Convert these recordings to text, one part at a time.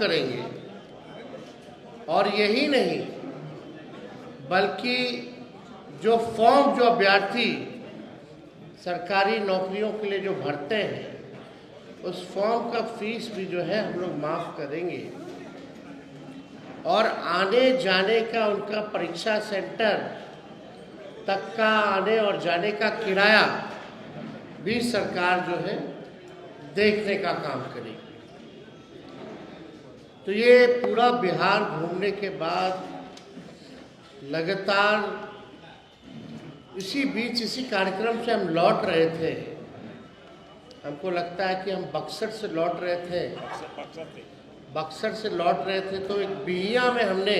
करेंगे। और यही नहीं बल्कि जो फॉर्म जो अभ्यर्थी सरकारी नौकरियों के लिए जो भरते हैं उस फॉर्म का फीस भी जो है हम लोग माफ़ करेंगे। और आने जाने का उनका परीक्षा सेंटर तक का आने और जाने का किराया भी सरकार जो है देखने का काम करेगी। तो ये पूरा बिहार घूमने के बाद लगातार इसी बीच इसी कार्यक्रम से हम लौट रहे थे। हमको लगता है कि हम बक्सर से लौट रहे थे। बक्सर से लौट रहे थे तो एक बिहिया में हमने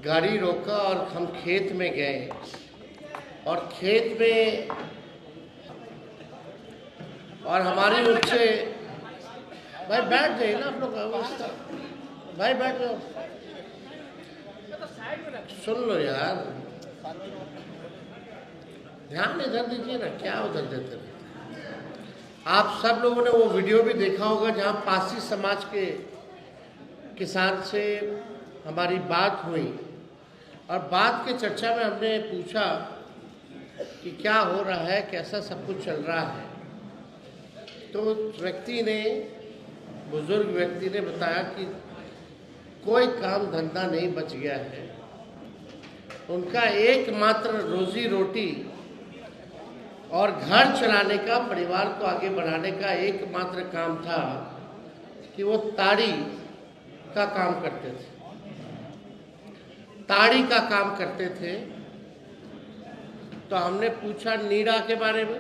गाड़ी रोका और हम खेत में गए। और खेत में और हमारी उनसे, भाई बैठ जाइए ना आप लोग, भाई बैठ जाओ, सुन लो यार, ध्यान इधर दीजिए ना, क्या उधर देते रहते। आप सब लोगों ने वो वीडियो भी देखा होगा जहाँ पासी समाज के किसान से हमारी बात हुई और बात के चर्चा में हमने पूछा कि क्या हो रहा है, कैसा सब कुछ चल रहा है। तो व्यक्ति ने, बुजुर्ग व्यक्ति ने बताया कि कोई काम धंधा नहीं बच गया है। उनका एकमात्र रोजी रोटी और घर चलाने का, परिवार को आगे बढ़ाने का एकमात्र काम था कि वो ताड़ी का काम करते थे, ताड़ी का काम करते थे। तो हमने पूछा नीरा के बारे में,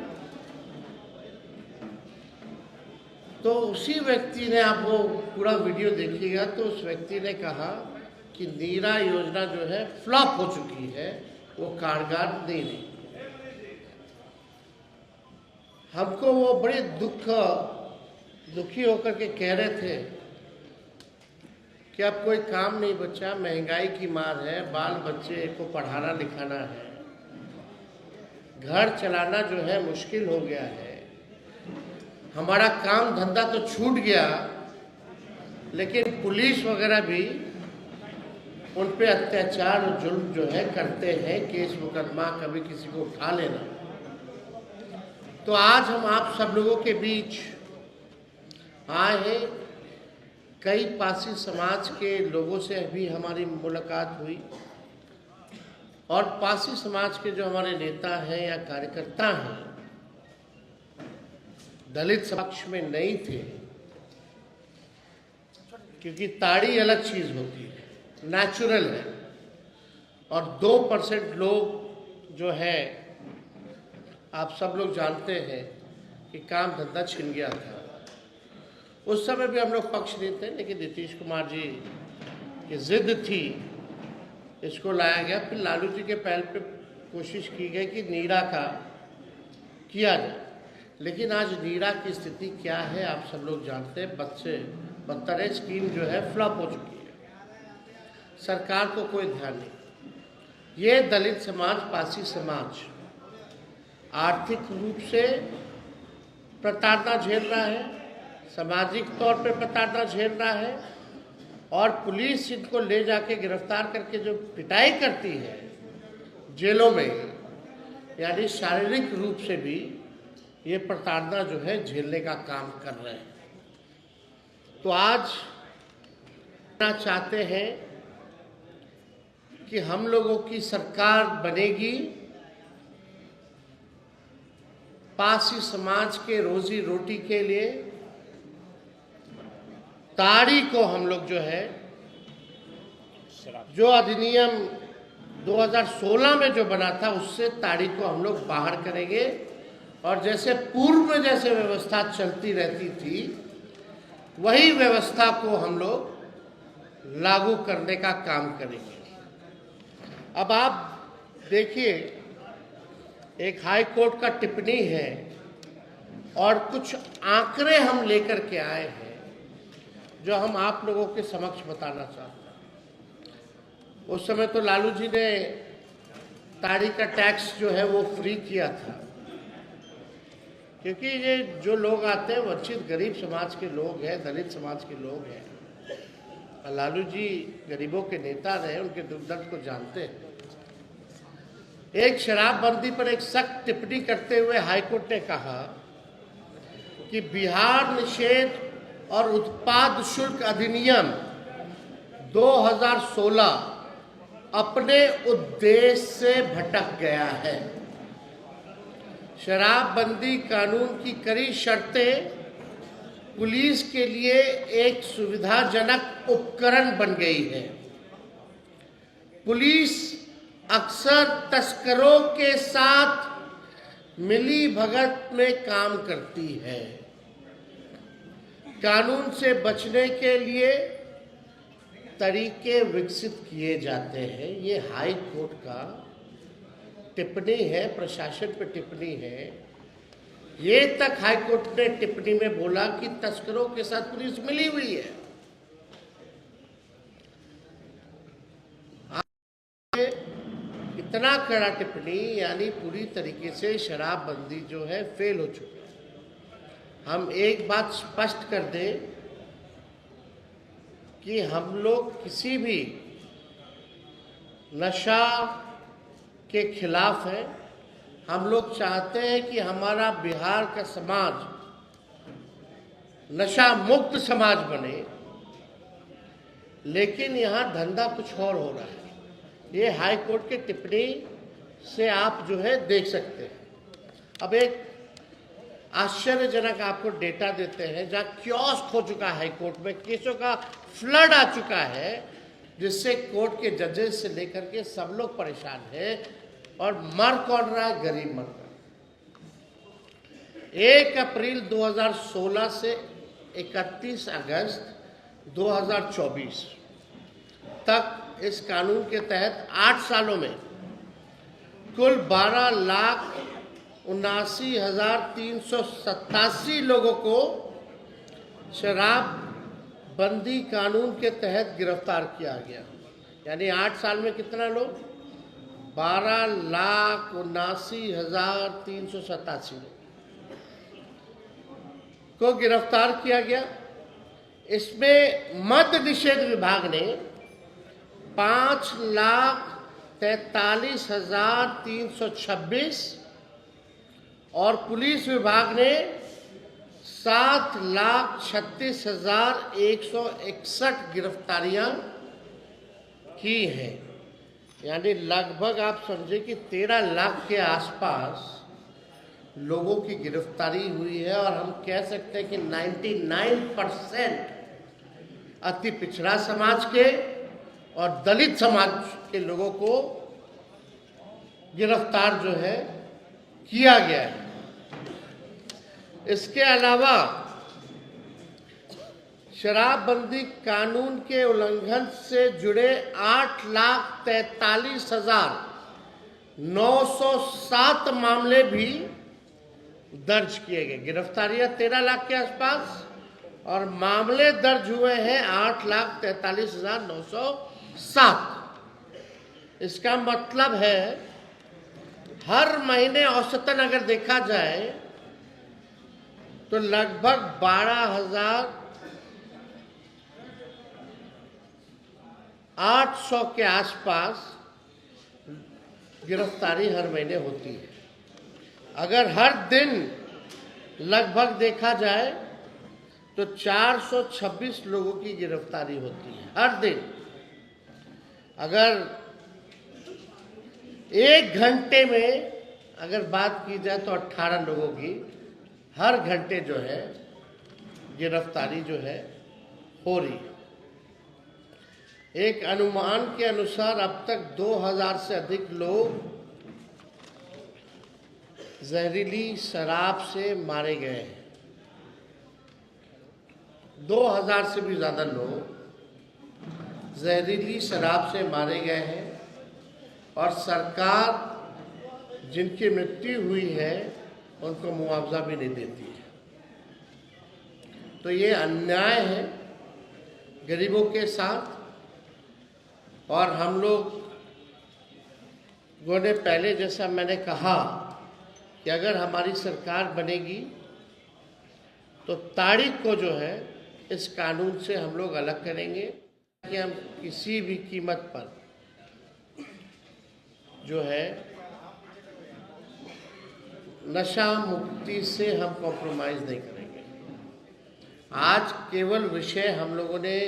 तो उसी व्यक्ति ने, आप वो पूरा वीडियो देखिएगा, तो उस व्यक्ति ने कहा कि नीरा योजना जो है फ्लॉप हो चुकी है, वो कारगर नहीं रही। हमको वो बड़े दुखी होकर के कह रहे थे कि अब कोई काम नहीं बचा, महंगाई की मार है, बाल बच्चे को पढ़ाना लिखाना है, घर चलाना जो है मुश्किल हो गया है, हमारा काम धंधा तो छूट गया, लेकिन पुलिस वगैरह भी उन पे अत्याचार और जुल्म जो है करते हैं, केस मुकदमा, कभी किसी को उठा लेना। तो आज हम आप सब लोगों के बीच आए हैं। कई पासी समाज के लोगों से भी हमारी मुलाकात हुई और पासी समाज के जो हमारे नेता हैं या कार्यकर्ता हैं, दलित पक्ष में नहीं थे, क्योंकि ताड़ी अलग चीज होती है, नेचुरल है। और 2% लोग जो है, आप सब लोग जानते हैं कि काम धंधा छिन गया था। उस समय भी हम लोग पक्ष नहीं थे, लेकिन नीतीश कुमार जी की जिद थी, इसको लाया गया। फिर लालू जी के पहल पे कोशिश की गई कि नीरा का किया जाए, लेकिन आज नीरा की स्थिति क्या है आप सब लोग जानते हैं। बदतर है, स्कीम जो है फ्लॉप हो चुकी है, सरकार को कोई ध्यान नहीं। ये दलित समाज, पासी समाज आर्थिक रूप से प्रताड़ना झेल रहा है, सामाजिक तौर पे प्रताड़ना झेल रहा है, और पुलिस इनको ले जाके गिरफ्तार करके जो पिटाई करती है जेलों में, यानी शारीरिक रूप से भी ये प्रताड़ना जो है झेलने का काम कर रहे हैं। तो आज चाहते हैं कि हम लोगों की सरकार बनेगी, पासी समाज के रोजी रोटी के लिए ताड़ी को हम लोग जो है, जो अधिनियम 2016 में जो बना था, उससे ताड़ी को हम लोग बाहर करेंगे। और जैसे पूर्व में जैसे व्यवस्था चलती रहती थी, वही व्यवस्था को हम लोग लागू करने का काम करेंगे। अब आप देखिए, एक हाई कोर्ट का टिप्पणी है और कुछ आंकड़े हम लेकर के आए हैं जो हम आप लोगों के समक्ष बताना चाहते हैं। उस समय तो लालू जी ने ताड़ी का टैक्स जो है वो फ्री किया था, क्योंकि ये जो लोग आते हैं वंचित गरीब समाज के लोग हैं, दलित समाज के लोग हैं। लालू जी गरीबों के नेता रहे, उनके दुख दर्द को जानते हैं। एक शराबबंदी पर एक सख्त टिप्पणी करते हुए हाईकोर्ट ने कहा कि बिहार निषेध और उत्पाद शुल्क अधिनियम 2016 अपने उद्देश्य से भटक गया है। शराबबंदी कानून की कड़ी शर्तें पुलिस के लिए एक सुविधाजनक उपकरण बन गई है। पुलिस अक्सर तस्करों के साथ मिली भगत में काम करती है। कानून से बचने के लिए तरीके विकसित किए जाते हैं। ये हाई कोर्ट का टिप्पणी है, प्रशासन पर टिप्पणी है। ये तक हाई कोर्ट ने टिप्पणी में बोला कि तस्करों के साथ पुलिस मिली हुई है। इतना कड़ा टिप्पणी, यानी पूरी तरीके से शराबबंदी जो है फेल हो चुकी है। हम एक बात स्पष्ट कर दें कि हम लोग किसी भी नशा के खिलाफ है। हम लोग चाहते हैं कि हमारा बिहार का समाज नशा मुक्त समाज बने, लेकिन यहाँ धंधा कुछ और हो रहा है। ये हाई कोर्ट के टिप्पणी से आप जो है देख सकते हैं। अब एक आश्चर्यजनक आपको डेटा देते हैं, जहाँ कियोस्क हो चुका है हाई कोर्ट में, केसों का फ्लड आ चुका है, जिससे कोर्ट के जजेस से लेकर के सब लोग परेशान हैं। और मर कौन रहा है? गरीब मर रहा है। 1 अप्रैल 2016 से 31 अगस्त 2024 तक इस कानून के तहत 8 सालों में कुल 12,79,387 लोगों को शराबबंदी कानून के तहत गिरफ्तार किया गया। यानी 8 साल में कितना लोग? 12,79,387 लोग को गिरफ्तार किया गया। इसमें मद्य निषेध विभाग ने 5,43,326 और पुलिस विभाग ने 7,36,161 गिरफ्तारियां की हैं। यानी लगभग आप समझे कि 13 लाख के आसपास लोगों की गिरफ्तारी हुई है। और हम कह सकते हैं कि 99% अति पिछड़ा समाज के और दलित समाज के लोगों को गिरफ्तार जो है किया गया है। इसके अलावा शराबबंदी कानून के उल्लंघन से जुड़े 8,43,907 मामले भी दर्ज किए गए। गिरफ्तारियां 13 लाख के आसपास और मामले दर्ज हुए हैं 8,43,907। इसका मतलब है हर महीने औसतन अगर देखा जाए तो लगभग 12,800 के आसपास गिरफ्तारी हर महीने होती है। अगर हर दिन लगभग देखा जाए तो 426 लोगों की गिरफ्तारी होती है हर दिन। अगर 1 घंटे में अगर बात की जाए तो 18 लोगों की हर घंटे जो है गिरफ्तारी जो है हो रही है। एक अनुमान के अनुसार अब तक 2000 से अधिक लोग जहरीली शराब से मारे गए हैं। 2000 से भी ज़्यादा लोग जहरीली शराब से मारे गए हैं और सरकार जिनकी मृत्यु हुई है उनको मुआवजा भी नहीं देती है। तो ये अन्याय है गरीबों के साथ। और हम लोगों ने पहले, जैसा मैंने कहा, कि अगर हमारी सरकार बनेगी तो ताड़ी को जो है इस कानून से हम लोग अलग करेंगे कि हम किसी भी कीमत पर जो है नशा मुक्ति से हम कॉम्प्रोमाइज़ नहीं करेंगे। आज केवल विषय हम लोगों ने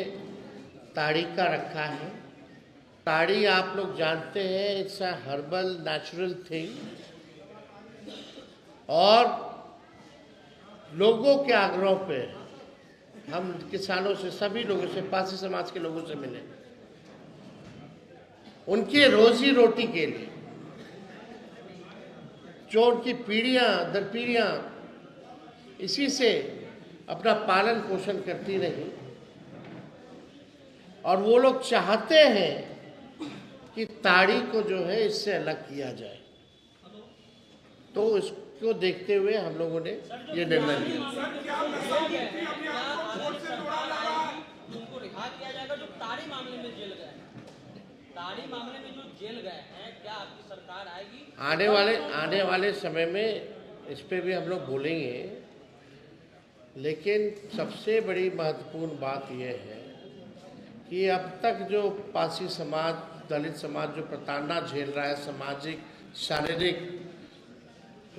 ताड़ी का रखा है। ताड़ी आप लोग जानते हैं, it's a herbal natural thing, और लोगों के आग्रह पे हम किसानों से, सभी लोगों से, पासी समाज के लोगों से मिले, उनके रोजी रोटी के लिए, जो उनकी पीढ़ियां दर पीढ़ियां इसी से अपना पालन पोषण करती रही, और वो लोग चाहते हैं कि ताड़ी को जो है इससे अलग किया जाए। तो इसको देखते हुए हम लोगों ने ये निर्णय लिया। आने वाले समय में इस पे भी हम लोग बोलेंगे, लेकिन सबसे बड़ी महत्वपूर्ण बात यह है कि अब तक जो पासी समाज, दलित समाज जो प्रताड़ना झेल रहा है सामाजिक, शारीरिक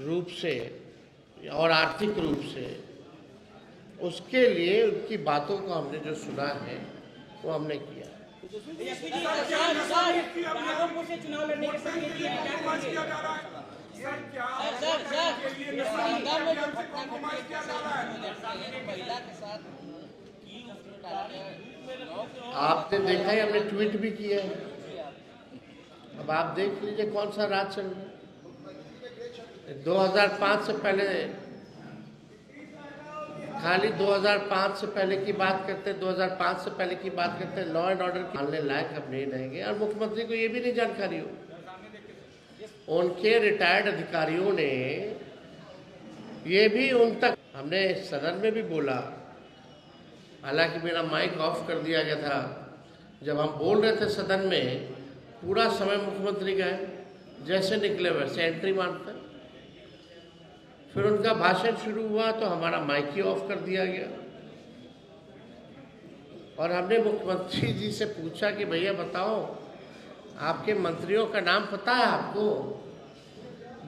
रूप से और आर्थिक रूप से, उसके लिए उनकी बातों को हमने जो सुना है वो हमने किया। आपने देखा है, हमने ट्वीट भी किया है। अब आप देख लीजिए कौन सा राज चल रहा है। 2005 से पहले, खाली 2005 से पहले की बात करते, 2005 से पहले की बात करते, लॉ एंड ऑर्डर के मानने लायक अब नहीं रहेंगे। और मुख्यमंत्री को ये भी नहीं जानकारी हो, उनके रिटायर्ड अधिकारियों ने ये भी उन तक, हमने सदन में भी बोला, हालांकि मेरा माइक ऑफ कर दिया गया था, जब हम बोल रहे थे सदन में, पूरा समय मुख्यमंत्री गए, जैसे निकले वैसे एंट्री मारते। फिर उनका भाषण शुरू हुआ तो हमारा माइक ही ऑफ कर दिया गया, और हमने मुख्यमंत्री जी से पूछा कि भैया बताओ, आपके मंत्रियों का नाम पता है आपको?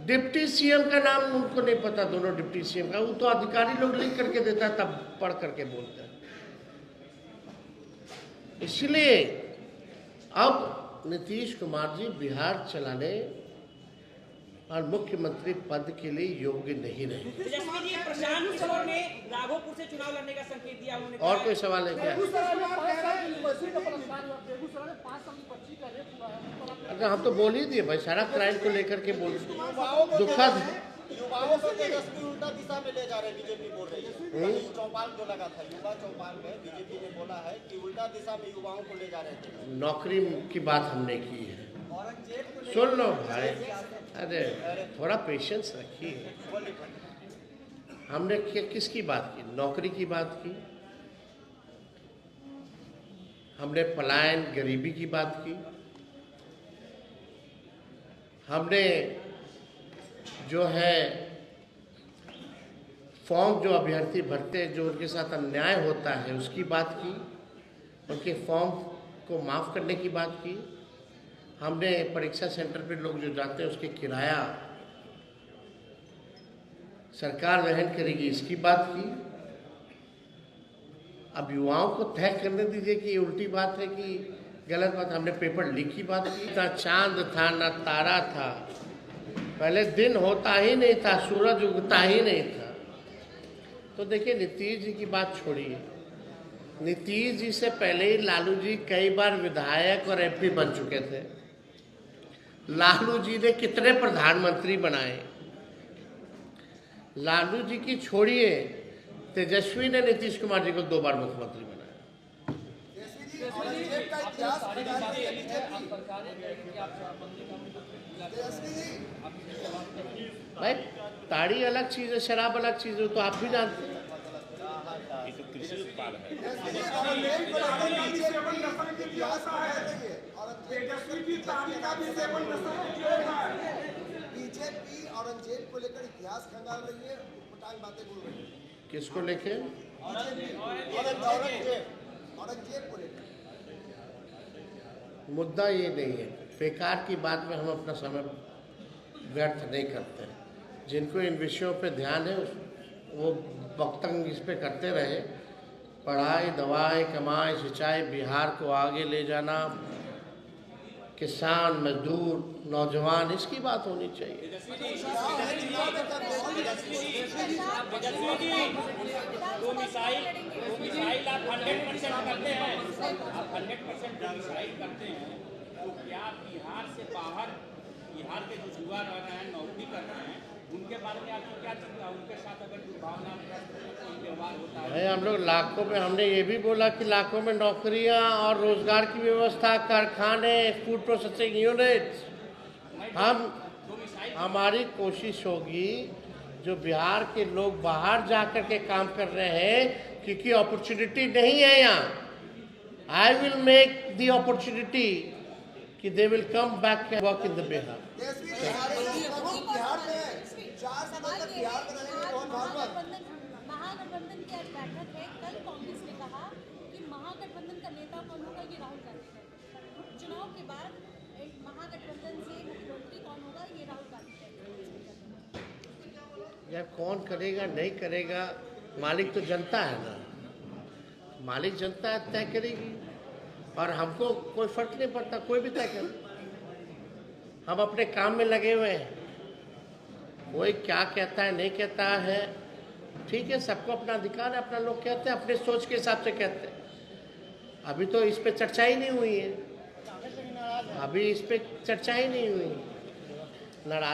डिप्टी सीएम का नाम उनको नहीं पता, दोनों डिप्टी सीएम का, वो तो अधिकारी लोग लिख करके देता है, तब पढ़ करके बोलते हैं। इसलिए अब नीतीश कुमार जी बिहार चलाने और मुख्यमंत्री पद के लिए योग्य नहीं रहे। प्रशांत किशोर ने राघोपुर से चुनाव लड़ने का संकेत दिया। और कोई सवाल है क्या? अगर हम तो बोल ही दिए भाई, सारा क्राइम को लेकर के बोल, दुखद युवाओं को तेजस्वी उल्टा दिशा में ले जा रहे हैं, बीजेपी बोल रही है। चौपाल जो लगा था, युवा चौपाल में बीजेपी ने बोला है कि उल्टा दिशा में युवाओं को ले जा रहे थे। नौकरी की बात हमने की है, सुन लो भाई, अरे थोड़ा पेशेंस रखिए। हमने किसकी बात की? नौकरी की बात की, हमने पलायन, गरीबी की बात की, हमने जो है फॉर्म जो अभ्यर्थी भरते हैं, जो उनके साथ अन्याय होता है उसकी बात की, उनके फॉर्म को माफ़ करने की बात की, हमने परीक्षा सेंटर पे लोग जो जाते हैं उसके किराया सरकार वहन करेगी इसकी बात की। अब युवाओं को तय करने दीजिए कि ये उल्टी बात है कि गलत बात। हमने पेपर लीक की बात की, ना चांद था ना तारा था, पहले दिन होता ही नहीं था, सूरज उगता ही नहीं था। तो देखिए, नीतीश जी की बात छोड़िए, नीतीश जी से पहले ही लालू जी कई बार विधायक और एमपी बन चुके थे। लालू जी ने कितने प्रधानमंत्री बनाए? लालू जी की छोड़िए, तेजस्वी ने नीतीश कुमार जी को 2 बार मुख्यमंत्री बनाया। भाई, ताड़ी अलग चीज है, शराब अलग चीज है, तो आप भी जानते हैं। ये तो कृषि उत्पाद है। बीजेपी औरंगजेब को लेकर इतिहास खंगाल रही है, बातें बोल रही है। किसको लेके? मुद्दा ये नहीं है, बेकार की बात में हम अपना समय व्यर्थ नहीं करते। जिनको इन विषयों पे ध्यान है वो वक्तव्य इस पे करते रहे। पढ़ाई, दवाई, कमाई, सिंचाई, बिहार को आगे ले जाना, किसान, मजदूर, नौजवान, इसकी बात होनी चाहिए। दो मिसाइल आप 100% करते हैं, आप 100% मिसाइल करते हैं, तो क्या बिहार से बाहर, बिहार के जो युवा रह रहे हैं, नौकरी कर रहे हैं, उनके बारे में आपको क्या चिंता? उनके साथ अगर दुर्भावना कोई व्यवहार होता है? हम लोग लाखों में, हमने ये भी बोला कि लाखों में नौकरियां और रोजगार की व्यवस्था, कारखाने, फूड प्रोसेसिंग यूनिट्स, हमारी कोशिश होगी जो बिहार के लोग बाहर जाकर के काम कर रहे हैं, क्योंकि अपॉर्चुनिटी नहीं है यहाँ। I will make the opportunity कि they will come back and work in the Bihar. Mahagathbandhan की आज बैठक है। कल कांग्रेस ने कहा कि महागठबंधन का नेता कौन होगा ये राहुल गांधी है। चुनाव के बाद महागठबंधन से मुख्यमंत्री कौन होगा ये राहुल गांधी है। यार कौन करेगा नहीं करेगा, मालिक तो जनता है ना, मालिक जनता तय करेगी और हमको कोई फर्क नहीं पड़ता, कोई भी तय करे। हम अपने काम में लगे हुए हैं, कोई क्या कहता है नहीं कहता है, ठीक है, सबको अपना अधिकार है, अपना लोग कहते हैं, अपने सोच के हिसाब से कहते हैं। अभी तो इस पे चर्चा ही नहीं हुई है, अभी इस पे चर्चा ही नहीं हुई। नाराज